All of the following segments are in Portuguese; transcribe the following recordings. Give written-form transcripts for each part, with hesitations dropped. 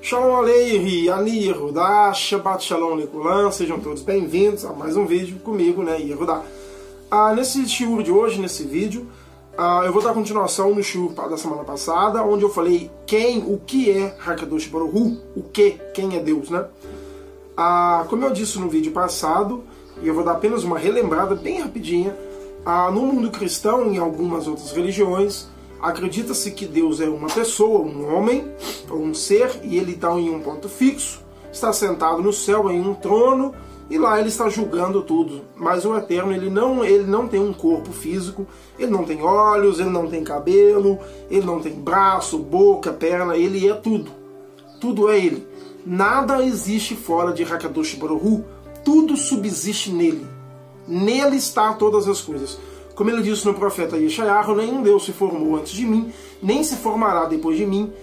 Shalom Aleichem, Ani Yehudá, Shabbat Shalom Lekulam, sejam todos bem-vindos a mais um vídeo comigo, né, Yehudá. Nesse shiur de hoje, nesse vídeo, eu vou dar continuação no shiur da semana passada, onde eu falei o que é Hakadosh Baruch Hu, quem é Deus, né? Como eu disse no vídeo passado, e eu vou dar apenas uma relembrada bem rapidinha, no mundo cristão e em algumas outras religiões, acredita-se que Deus é uma pessoa, um homem, ou um ser, e ele está em um ponto fixo, está sentado no céu em um trono, e lá ele está julgando tudo. Mas o Eterno, ele não tem um corpo físico, ele não tem olhos, ele não tem cabelo, ele não tem braço, boca, perna, ele é tudo. Tudo é ele. Nada existe fora de Hakadosh Baruch Hu, tudo subsiste nele. Nele está todas as coisas. Como ele disse no profeta Yeshayahu, nenhum Deus se formou antes de mim, nem se formará depois de mim,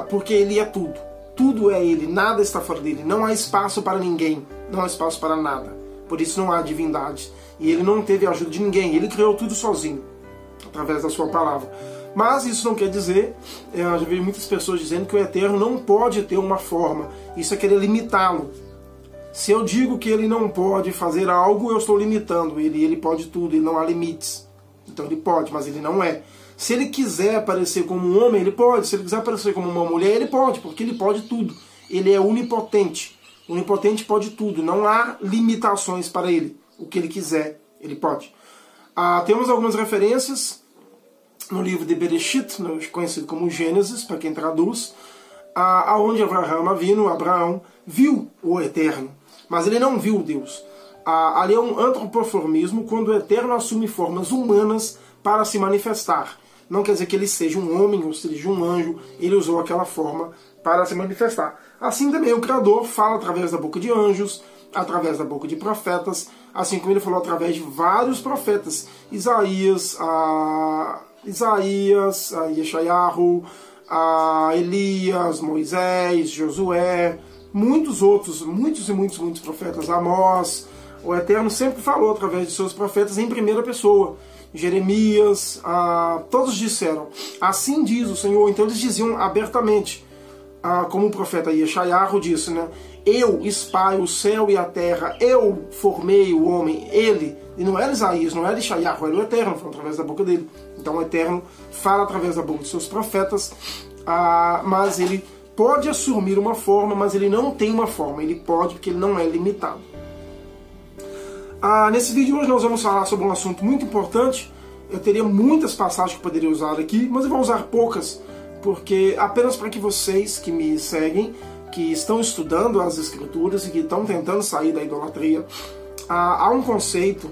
porque ele é tudo. Tudo é ele, nada está fora dele. Não há espaço para ninguém, não há espaço para nada. Por isso não há divindade. E ele não teve a ajuda de ninguém, ele criou tudo sozinho, através da sua palavra. Mas isso não quer dizer, eu já vi muitas pessoas dizendo que o Eterno não pode ter uma forma. Isso é querer limitá-lo. Se eu digo que ele não pode fazer algo, eu estou limitando ele. Ele pode tudo, ele não há limites. Então ele pode, mas ele não é. Se ele quiser aparecer como um homem, ele pode. Se ele quiser aparecer como uma mulher, ele pode, porque ele pode tudo. Ele é onipotente. O onipotente pode tudo. Não há limitações para ele. O que ele quiser, ele pode. Temos algumas referências no livro de Bereshit, conhecido como Gênesis, para quem traduz, aonde Abraão viu o Eterno. Mas ele não viu Deus. Ali é um antropoformismo, quando o Eterno assume formas humanas para se manifestar. Não quer dizer que ele seja um homem ou seja um anjo, ele usou aquela forma para se manifestar. Assim também o Criador fala através da boca de anjos, através da boca de profetas, assim como ele falou através de vários profetas. Isaías, Yeshayahu, Elias, Moisés, Josué, muitos outros, muitos profetas, Amós. O Eterno sempre falou através de seus profetas em primeira pessoa. Jeremias, todos disseram, assim diz o Senhor. Então eles diziam abertamente, como o profeta Yeshayahu disse, né? Eu espalho o céu e a terra, eu formei o homem, ele. E não era Isaías, não era Yeshayahu, era o Eterno, falando através da boca dele. Então o Eterno fala através da boca de seus profetas, mas ele pode assumir uma forma, mas ele não tem uma forma. Ele pode, porque ele não é limitado. Nesse vídeo hoje nós vamos falar sobre um assunto muito importante. Eu teria muitas passagens que eu poderia usar aqui, mas eu vou usar poucas, porque apenas para que vocês que me seguem, que estão estudando as Escrituras e que estão tentando sair da idolatria, há um conceito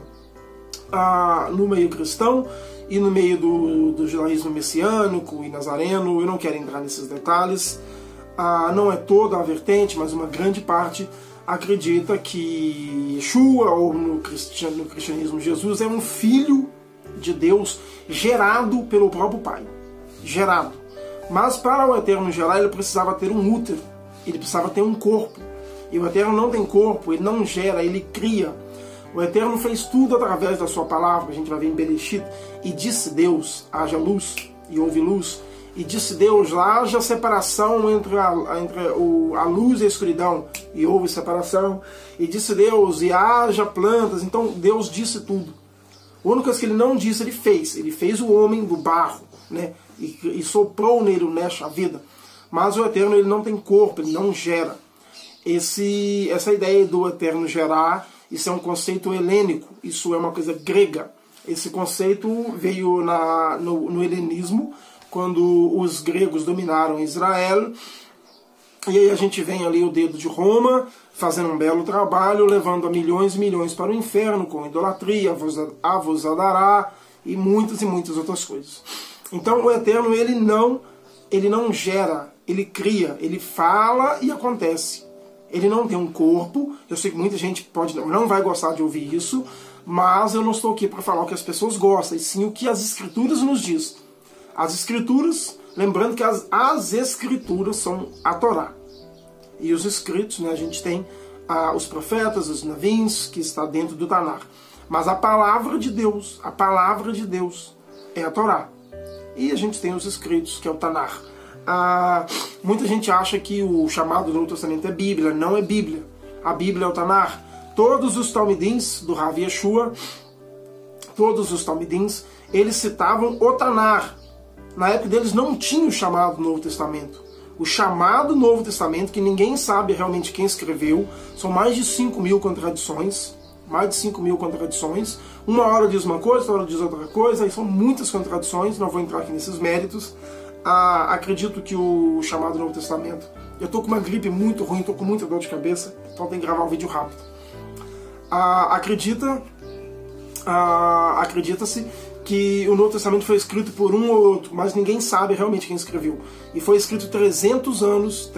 no meio cristão e no meio do judaísmo messiânico e nazareno. Eu não quero entrar nesses detalhes. Não é toda a vertente, mas uma grande parte acredita que Yeshua, ou no cristianismo Jesus, é um filho de Deus gerado pelo próprio Pai. Gerado. Mas para o Eterno gerar, ele precisava ter um útero. Ele precisava ter um corpo. E o Eterno não tem corpo, ele não gera, ele cria. O Eterno fez tudo através da sua palavra. A gente vai ver em Bereshit. E disse Deus, haja luz, e houve luz. E disse Deus, haja separação entre a luz e a escuridão. E houve separação. E disse Deus, e haja plantas. Então Deus disse tudo. A única coisa que ele não disse, ele fez. Ele fez o homem do barro, né? E soprou nele o Nesh, a vida. Mas o Eterno, ele não tem corpo, ele não gera. Essa ideia do Eterno gerar, isso é um conceito helênico. Isso é uma coisa grega. Esse conceito veio no helenismo, quando os gregos dominaram Israel, e aí a gente vem ali o dedo de Roma, fazendo um belo trabalho, levando a milhões e milhões para o inferno, com idolatria, avosadará, e muitas outras coisas. Então o Eterno, ele não gera, ele cria, ele fala e acontece. Ele não tem um corpo. Eu sei que muita gente não vai gostar de ouvir isso, mas eu não estou aqui para falar o que as pessoas gostam, e sim o que as Escrituras nos diz. As Escrituras, lembrando que as Escrituras são a Torá. E os escritos, né, a gente tem os profetas, os navins, que está dentro do Tanar. Mas a palavra de Deus é a Torá. E a gente tem os escritos, que é o Tanar. Muita gente acha que o chamado do Novo Testamento é Bíblia. Não é Bíblia. A Bíblia é o Tanar. Todos os Talmidins do Rav Yeshua, todos os Talmidins, eles citavam o Tanar. Na época deles não tinha o chamado Novo Testamento. O chamado Novo Testamento, que ninguém sabe realmente quem escreveu, são mais de 5.000 contradições. Mais de 5.000 contradições. Uma hora diz uma coisa, outra hora diz outra coisa, e são muitas contradições, não vou entrar aqui nesses méritos. Acredito que o chamado Novo Testamento... Eu estou com uma gripe muito ruim, estou com muita dor de cabeça, então tem que gravar um vídeo rápido. Acredita-se que o Novo Testamento foi escrito por um ou outro, mas ninguém sabe realmente quem escreveu. E foi escrito 300 anos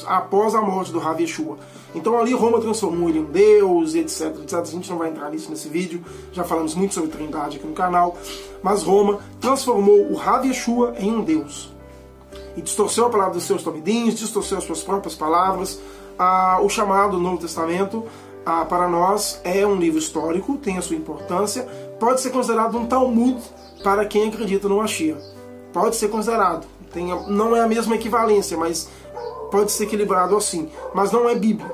após a morte do Rav Yeshua. Então ali Roma transformou ele em um Deus, etc, etc. A gente não vai entrar nisso nesse vídeo, já falamos muito sobre Trindade aqui no canal. Mas Roma transformou o Rav Yeshua em um Deus. E distorceu a palavra dos seus Talmidins, distorceu as suas próprias palavras. O chamado Novo Testamento, para nós, é um livro histórico, tem a sua importância. Pode ser considerado um Talmud para quem acredita no Mashiach. Pode ser considerado. Não é a mesma equivalência, mas pode ser equilibrado assim. Mas não é Bíblia.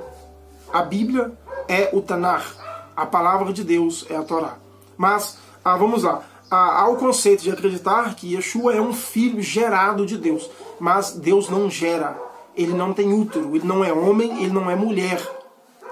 A Bíblia é o Tanar. A palavra de Deus é a Torá. Mas, vamos lá. Há o conceito de acreditar que Yeshua é um filho gerado de Deus. Mas Deus não gera. Ele não tem útero. Ele não é homem, ele não é mulher.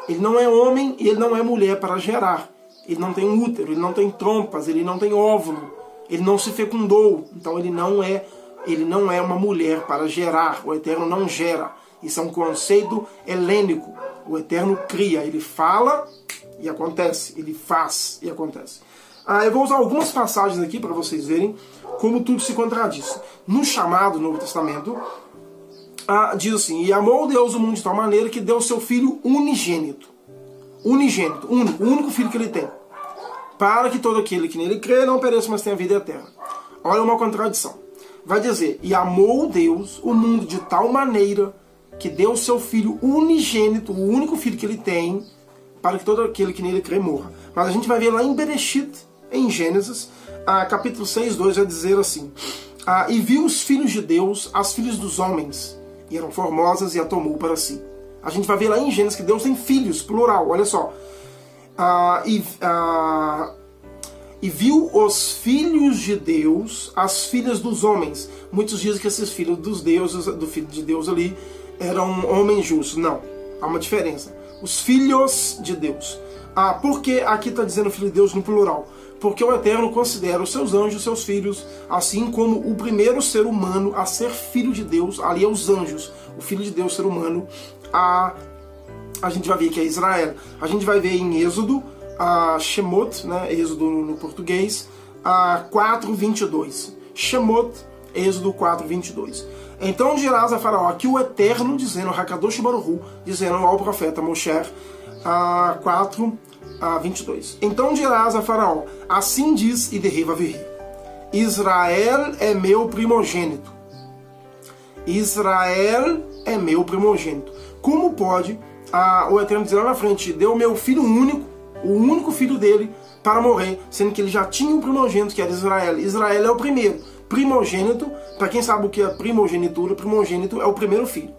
Ele não é homem e ele não é mulher para gerar. Ele não tem útero, ele não tem trompas, ele não tem óvulo. Ele não se fecundou. Então ele não é uma mulher para gerar. O Eterno não gera. Isso é um conceito helênico. O Eterno cria. Ele fala e acontece. Ele faz e acontece. Eu vou usar algumas passagens aqui para vocês verem como tudo se contradiz. No chamado Novo Testamento, diz assim: e amou Deus o mundo de tal maneira que deu seu Filho unigênito. Unigênito, único, o único Filho que ele tem. Para que todo aquele que nele crê não pereça, mas tenha vida eterna. Olha uma contradição. Vai dizer: e amou Deus o mundo de tal maneira que deu seu Filho unigênito, o único Filho que ele tem, para que todo aquele que nele crê morra. Mas a gente vai ver lá em Bereshit, em Gênesis, capítulo 6, 2, vai dizer assim: e viu os filhos de Deus, as filhas dos homens, e eram formosas, e a tomou para si. A gente vai ver lá em Gênesis que Deus tem filhos, plural, olha só. E viu os filhos de Deus, as filhas dos homens. Muitos dizem que esses filhos dos deuses, do filho de Deus ali, eram homens justos. Não, há uma diferença. Os filhos de Deus. Por que aqui está dizendo filho de Deus no plural? Porque o Eterno considera os seus anjos, seus filhos, assim como o primeiro ser humano a ser filho de Deus, ali é os anjos. O filho de Deus, ser humano, a gente vai ver que é Israel. A gente vai ver em Êxodo, Shemot, né, Êxodo no português, 4:22. Shemot, Êxodo 4:22. Então dirás a Faraó, aqui o Eterno dizendo, Hakadosh Baruch Hu, dizendo ao profeta Moshe, 4:22. Então dirás a Faraó, assim diz Iderriva Virri, Israel é meu primogênito. Israel é meu primogênito. Como pode o Eterno dizer lá na frente, deu meu filho único, o único filho dele, para morrer, sendo que ele já tinha um primogênito, que era Israel. Israel é o primeiro. Primogênito, para quem sabe o que é primogenitura, primogênito é o primeiro filho.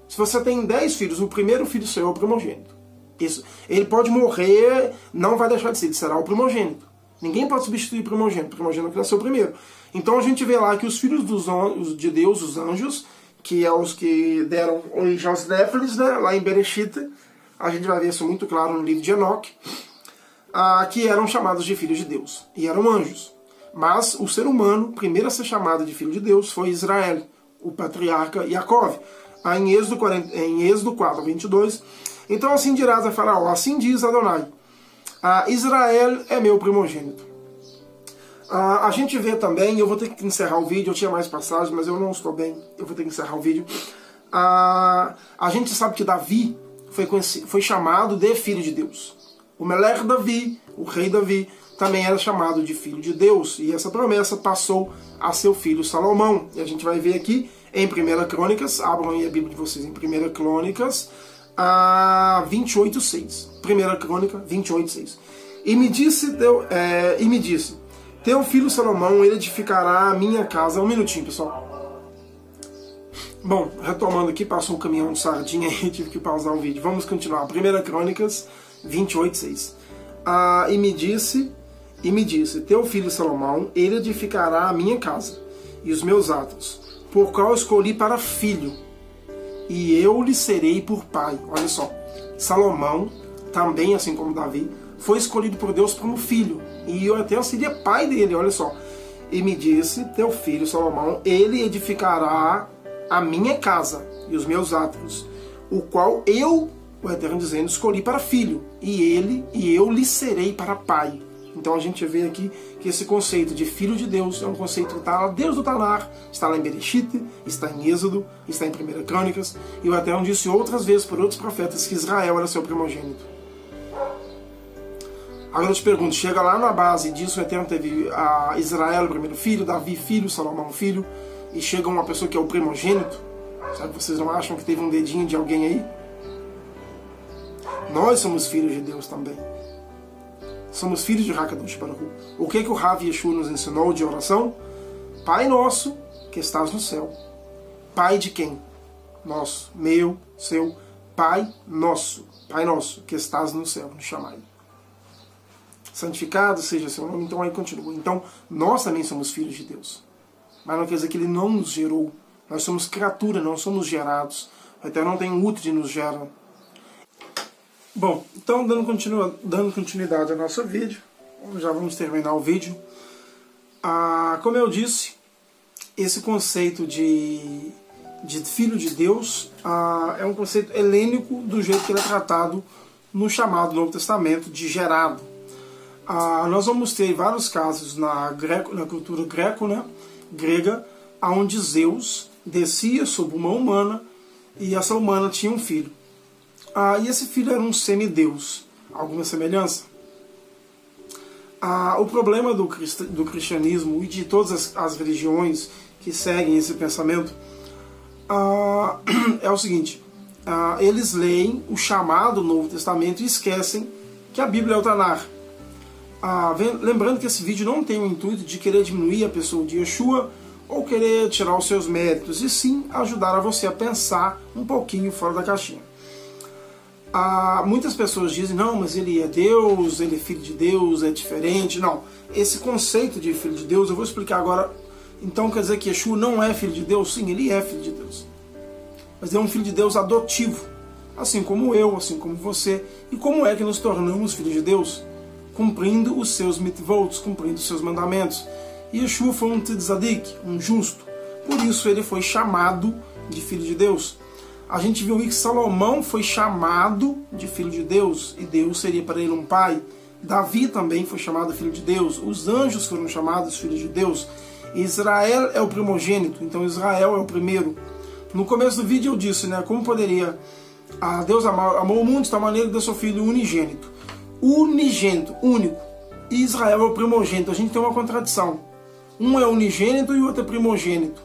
Se você tem 10 filhos, o primeiro filho seu é o primogênito. Isso. Ele pode morrer, não vai deixar de ser, ele será o primogênito. Ninguém pode substituir o primogênito. O primogênito que nasceu primeiro. Então a gente vê lá que os filhos de Deus, os anjos, que é os que deram origem aos Néfilis, né, lá em Bereshit, a gente vai ver isso muito claro no livro de Enoque, que eram chamados de filhos de Deus, e eram anjos. Mas o ser humano, primeiro a ser chamado de filho de Deus, foi Israel, o patriarca Yaakov, em Êxodo 4:22. Então assim dirás a Faraó, assim diz Adonai, Israel é meu primogênito. A gente vê também, eu vou ter que encerrar o vídeo, eu tinha mais passagens, mas eu não estou bem, eu vou ter que encerrar o vídeo. A gente sabe que Davi foi chamado de filho de Deus. O Melech Davi, o rei Davi, também era chamado de filho de Deus, e essa promessa passou a seu filho Salomão. E a gente vai ver aqui em 1 Crônicas, abram aí a Bíblia de vocês em 1 Crônicas, 28:6. 1 Crônica 28:6. E me disse, teu filho Salomão, ele edificará a minha casa. Um minutinho, pessoal. Bom, retomando aqui, passou um caminhão de sardinha e tive que pausar o vídeo. Vamos continuar. 1 Crônicas 28:6. E me disse, teu filho Salomão, ele edificará a minha casa e os meus atos, por qual escolhi para filho, e eu lhe serei por pai. Olha só, Salomão, também assim como Davi, foi escolhido por Deus como filho, e eu até seria pai dele, olha só. E me disse, teu filho Salomão, ele edificará a minha casa e os meus atos, o qual eu, o Eterno dizendo, escolhi para filho, e eu lhe serei para pai. Então a gente vê aqui que esse conceito de filho de Deus é um conceito que está lá desde o Tanar, está lá em Bereshit, está em Êxodo, está em 1 Crônicas, e o Eterno disse outras vezes por outros profetas que Israel era seu primogênito. Agora eu te pergunto, chega lá na base disso, o Eterno teve a Israel o primeiro filho, Davi filho, Salomão filho, e chega uma pessoa que é o primogênito, sabe, vocês não acham que teve um dedinho de alguém aí? Nós somos filhos de Deus também. Somos filhos de Hakadosh Baruch Hu. O que o Rav Yeshua nos ensinou de oração? Pai nosso, que estás no céu. Pai de quem? Nosso, meu, seu. Pai nosso, que estás no céu, no Shammai. Santificado seja seu nome. Então aí continua. Então nós também somos filhos de Deus. Mas não quer dizer que ele não nos gerou. Nós somos criatura, não somos gerados. Até não tem útero de nos gerar. Bom, então dando continuidade ao nosso vídeo, já vamos terminar o vídeo. Como eu disse, esse conceito de filho de Deus é um conceito helênico do jeito que ele é tratado no chamado Novo Testamento de gerado. Nós vamos ter vários casos na cultura grega, onde Zeus descia sob uma humana e essa humana tinha um filho. E esse filho era um semideus. Alguma semelhança? O problema do cristianismo e de todas as religiões que seguem esse pensamento é o seguinte: eles leem o chamado Novo Testamento e esquecem que a Bíblia é o Tanar. Lembrando que esse vídeo não tem o intuito de querer diminuir a pessoa de Yeshua ou querer tirar os seus méritos, e sim ajudar a você a pensar um pouquinho fora da caixinha. Muitas pessoas dizem, não, mas ele é Deus, ele é filho de Deus, é diferente. Não, esse conceito de filho de Deus, eu vou explicar agora. Então quer dizer que Yeshua não é filho de Deus? Sim, ele é filho de Deus. Mas é um filho de Deus adotivo, assim como eu, assim como você. E como é que nos tornamos filhos de Deus? Cumprindo os seus mitzvot, cumprindo os seus mandamentos. E Yeshua foi um tzadik, um justo. Por isso ele foi chamado de filho de Deus. A gente viu que Salomão foi chamado de filho de Deus, e Deus seria para ele um pai. Davi também foi chamado filho de Deus. Os anjos foram chamados filhos de Deus. Israel é o primogênito, então Israel é o primeiro. No começo do vídeo eu disse, né, como poderia Deus amou o mundo de tal maneira que deu seu filho unigênito. Unigênito, único. E Israel é o primogênito. A gente tem uma contradição. Um é unigênito e o outro é primogênito.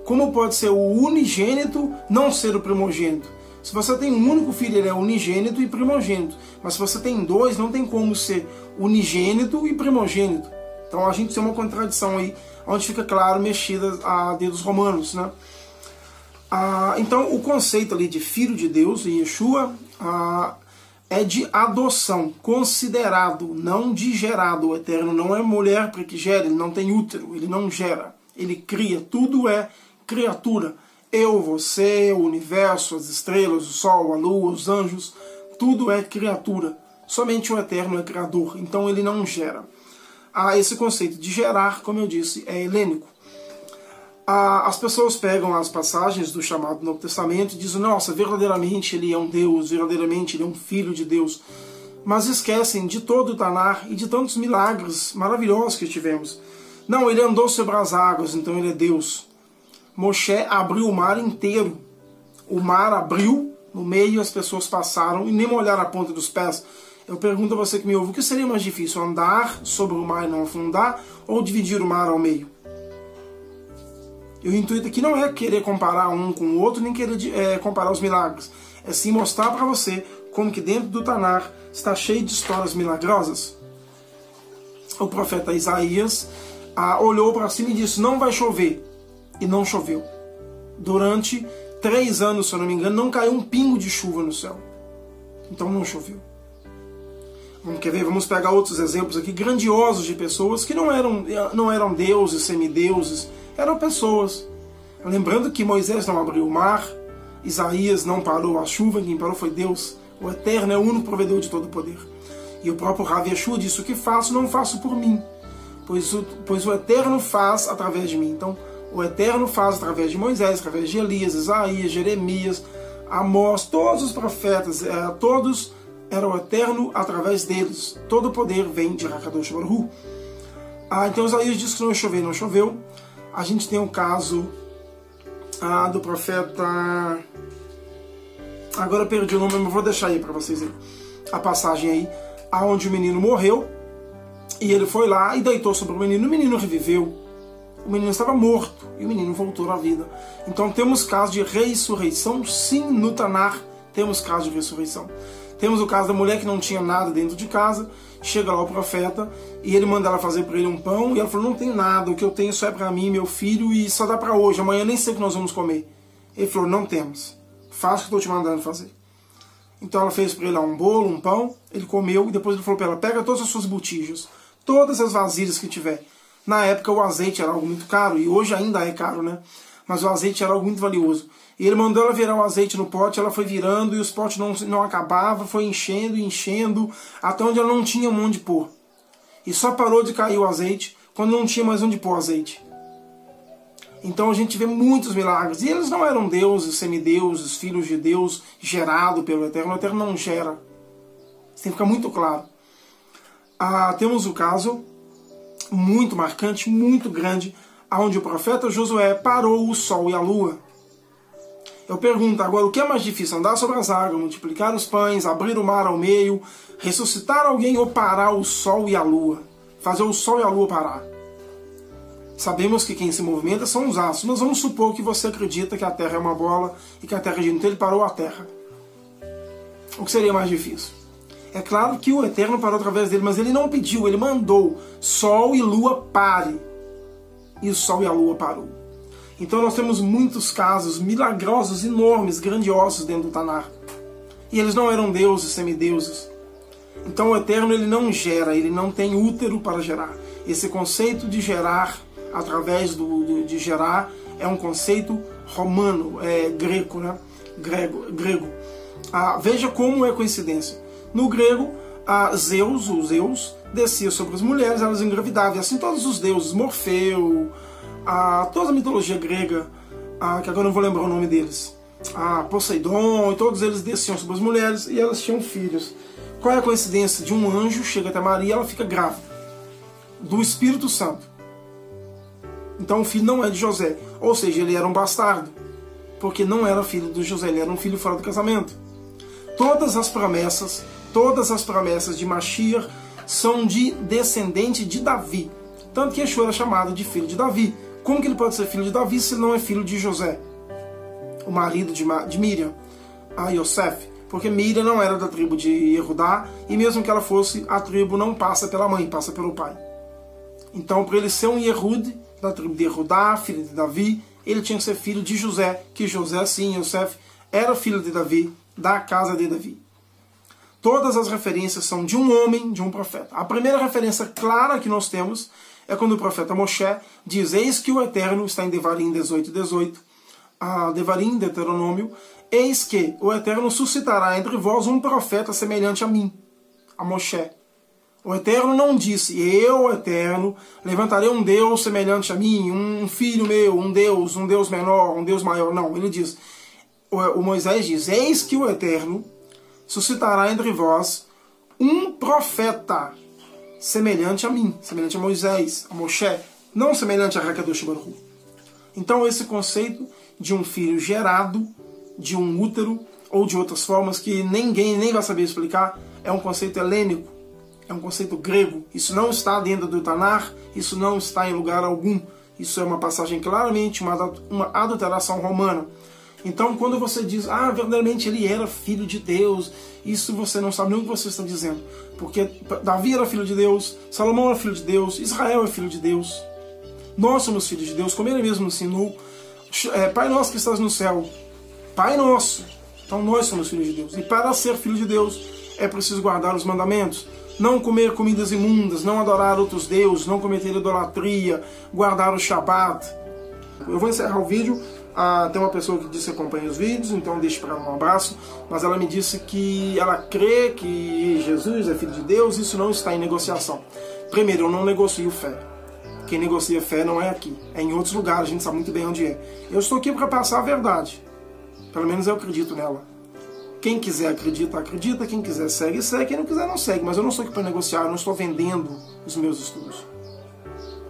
Como pode ser o unigênito não ser o primogênito? Se você tem um único filho, ele é unigênito e primogênito. Mas se você tem dois, não tem como ser unigênito e primogênito. Então a gente tem uma contradição aí, onde fica claro, mexida a dedos romanos, né? Então o conceito ali de filho de Deus, em Yeshua, é de adoção, considerado, não de gerado. O Eterno não é mulher para que gere, ele não tem útero, ele não gera, ele cria, tudo é criatura. Eu, você, o universo, as estrelas, o sol, a lua, os anjos, tudo é criatura. Somente o Eterno é criador, então ele não gera. Esse conceito de gerar, como eu disse, é helênico. As pessoas pegam as passagens do chamado Novo Testamento e dizem, nossa, verdadeiramente ele é um Deus, verdadeiramente ele é um filho de Deus. Mas esquecem de todo o Tanar e de tantos milagres maravilhosos que tivemos. Não, ele andou sobre as águas, então ele é Deus. Moshe abriu o mar inteiro. O mar abriu no meio, as pessoas passaram e nem molharam a ponta dos pés. Eu pergunto a você que me ouve, o que seria mais difícil? Andar sobre o mar e não afundar ou dividir o mar ao meio? E o intuito aqui não é querer comparar um com o outro, nem querer comparar os milagres. É sim mostrar para você como que dentro do Tanar está cheio de histórias milagrosas. O profeta Isaías olhou para cima e disse, não vai chover. E não choveu. Durante 3 anos, se eu não me engano, não caiu um pingo de chuva no céu. Então não choveu. Quer ver? Vamos pegar outros exemplos aqui grandiosos de pessoas que não eram deuses, semideuses, eram pessoas. Lembrando que Moisés não abriu o mar, Isaías não parou a chuva, quem parou foi Deus. O Eterno é o único provedor de todo o poder. E o próprio Rav Yeshua disse: o que faço, não faço por mim, pois o Eterno faz através de mim. Então, o Eterno faz através de Moisés, através de Elias, Isaías, Jeremias, Amós, todos os profetas, todos eram o Eterno através deles. Todo o poder vem de Hakadosh Baruch Hu. Então Isaías diz que não choveu, não choveu. A gente tem o caso do profeta... Agora eu perdi o nome, mas vou deixar aí para vocês aí. A passagem aí, onde o menino morreu, e ele foi lá e deitou sobre o menino reviveu. O menino estava morto, e o menino voltou à vida. Então temos caso de ressurreição, sim, no Tanar temos caso de ressurreição. Temos o caso da mulher que não tinha nada dentro de casa, chega lá o profeta, e ele manda ela fazer para ele um pão, e ela falou: não tem nada, o que eu tenho só é para mim, meu filho, e só dá para hoje, amanhã eu nem sei o que nós vamos comer. Ele falou: não temos, faça o que eu estou te mandando fazer. Então ela fez para ele lá um bolo, um pão, ele comeu, e depois ele falou para ela: pega todas as suas botijas, todas as vasilhas que tiver. Na época o azeite era algo muito caro, e hoje ainda é caro, né? Mas o azeite era algo muito valioso. E ele mandou ela virar o azeite no pote, ela foi virando, e os potes não acabavam, foi enchendo e enchendo, até onde ela não tinha onde pôr. E só parou de cair o azeite quando não tinha mais onde pôr o azeite. Então a gente vê muitos milagres. E eles não eram deuses, semideuses, filhos de Deus, gerado pelo Eterno. O Eterno não gera. Isso tem que ficar muito claro. Temos o caso muito marcante, muito grande, onde o profeta Josué parou o sol e a lua. Eu pergunto agora, o que é mais difícil? Andar sobre as águas, multiplicar os pães, abrir o mar ao meio, ressuscitar alguém ou parar o sol e a lua? Fazer o sol e a lua parar. Sabemos que quem se movimenta são os astros, mas vamos supor que você acredita que a Terra é uma bola e que a Terra gira, então ele parou a Terra. O que seria mais difícil? É claro que o Eterno parou através dele, mas ele não pediu, ele mandou: sol e lua pare. E o sol e a lua parou. Então nós temos muitos casos milagrosos, enormes, grandiosos dentro do Tanar. E eles não eram deuses, semideuses. Então o Eterno ele não gera, ele não tem útero para gerar. Esse conceito de gerar, através de gerar, é um conceito romano, grego, né? Grego. Veja como é coincidência. No grego, o Zeus, descia sobre as mulheres, elas engravidavam. E assim todos os deuses, Morfeu, toda a mitologia grega, que agora não vou lembrar o nome deles, Poseidon, e todos eles desciam sobre as mulheres e elas tinham filhos. Qual é a coincidência? De um anjo chega até Maria e ela fica grávida do Espírito Santo. Então o filho não é de José, ou seja, ele era um bastardo, porque não era filho de José, ele era um filho fora do casamento. Todas as promessas de Mashiach são de descendente de Davi. Tanto que Yeshua era chamado de filho de Davi. Como que ele pode ser filho de Davi se não é filho de José, o marido de Miriam, Yosef? Porque Miriam não era da tribo de Yehudá, e mesmo que ela fosse, a tribo não passa pela mãe, passa pelo pai. Então, para ele ser um Yehud, da tribo de Yehudá, filho de Davi, ele tinha que ser filho de José, que José, sim, Yosef, era filho de Davi, da casa de Davi. Todas as referências são de um homem, de um profeta. A primeira referência clara que nós temos é quando o profeta Moshe diz: eis que o Eterno, está em Devarim 18:18, Devarim, Deuteronômio, eis que o Eterno suscitará entre vós um profeta semelhante a mim, a Moshe. O Eterno não disse: eu, Eterno, levantarei um Deus semelhante a mim, um filho meu, um Deus menor, um Deus maior. Não, ele diz, o Moisés diz: eis que o Eterno suscitará entre vós um profeta semelhante a mim, semelhante a Moisés, a Moshe, não semelhante a Hakadosh Baruch Hu. Então esse conceito de um filho gerado, de um útero, ou de outras formas que ninguém nem vai saber explicar, é um conceito helênico, é um conceito grego. Isso não está dentro do Tanar, isso não está em lugar algum. Isso é uma passagem claramente, uma adulteração romana. Então, quando você diz: verdadeiramente ele era filho de Deus, isso você não sabe nem o que você está dizendo. Porque Davi era filho de Deus, Salomão era filho de Deus, Israel é filho de Deus. Nós somos filhos de Deus, como ele mesmo ensinou. Pai nosso que estás no céu. Pai nosso. Então nós somos filhos de Deus. E para ser filho de Deus é preciso guardar os mandamentos. Não comer comidas imundas, não adorar outros deuses, não cometer idolatria, guardar o Shabat. Eu vou encerrar o vídeo. Tem uma pessoa que disse que acompanha os vídeos, então deixo para ela um abraço. Mas ela me disse que ela crê que Jesus é filho de Deus, isso não está em negociação. Primeiro, eu não negocio fé. Quem negocia fé não é aqui, é em outros lugares, a gente sabe muito bem onde é. Eu estou aqui para passar a verdade. Pelo menos eu acredito nela. Quem quiser acredita, acredita. Quem quiser segue, segue. Quem não quiser, não segue. Mas eu não estou aqui para negociar, eu não estou vendendo os meus estudos.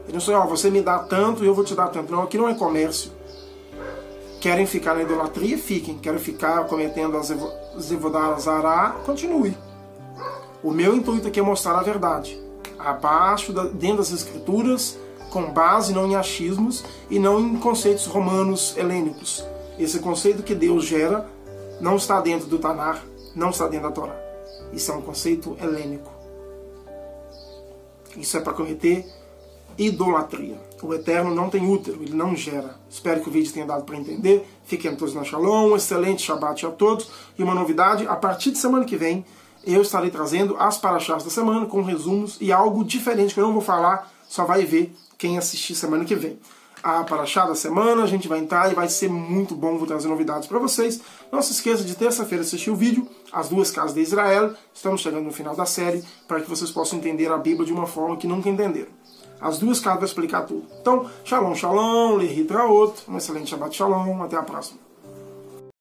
Eu não estou, você me dá tanto e eu vou te dar tanto. Não, aqui não é comércio. Querem ficar na idolatria? Fiquem. Querem ficar cometendo as Zevodaras Ará? Continue. O meu intuito aqui é mostrar a verdade. Abaixo, dentro das escrituras, com base não em achismos e não em conceitos romanos helênicos. Esse conceito que Deus gera não está dentro do Tanar, não está dentro da Torá. Isso é um conceito helênico. Isso é para cometer idolatria. O Eterno não tem útero, ele não gera. Espero que o vídeo tenha dado para entender. Fiquem todos na Shalom, um excelente Shabbat a todos. E uma novidade, a partir de semana que vem, eu estarei trazendo as paraxás da semana com resumos e algo diferente que eu não vou falar, só vai ver quem assistir semana que vem. A paraxá da semana, a gente vai entrar e vai ser muito bom, vou trazer novidades para vocês. Não se esqueça de terça-feira assistir o vídeo, As Duas Casas de Israel. Estamos chegando no final da série, para que vocês possam entender a Bíblia de uma forma que nunca entenderam. As duas casas vai explicar tudo. Então, Shalom, Shalom, Lehi Traot, um excelente Shabbat Shalom, até a próxima.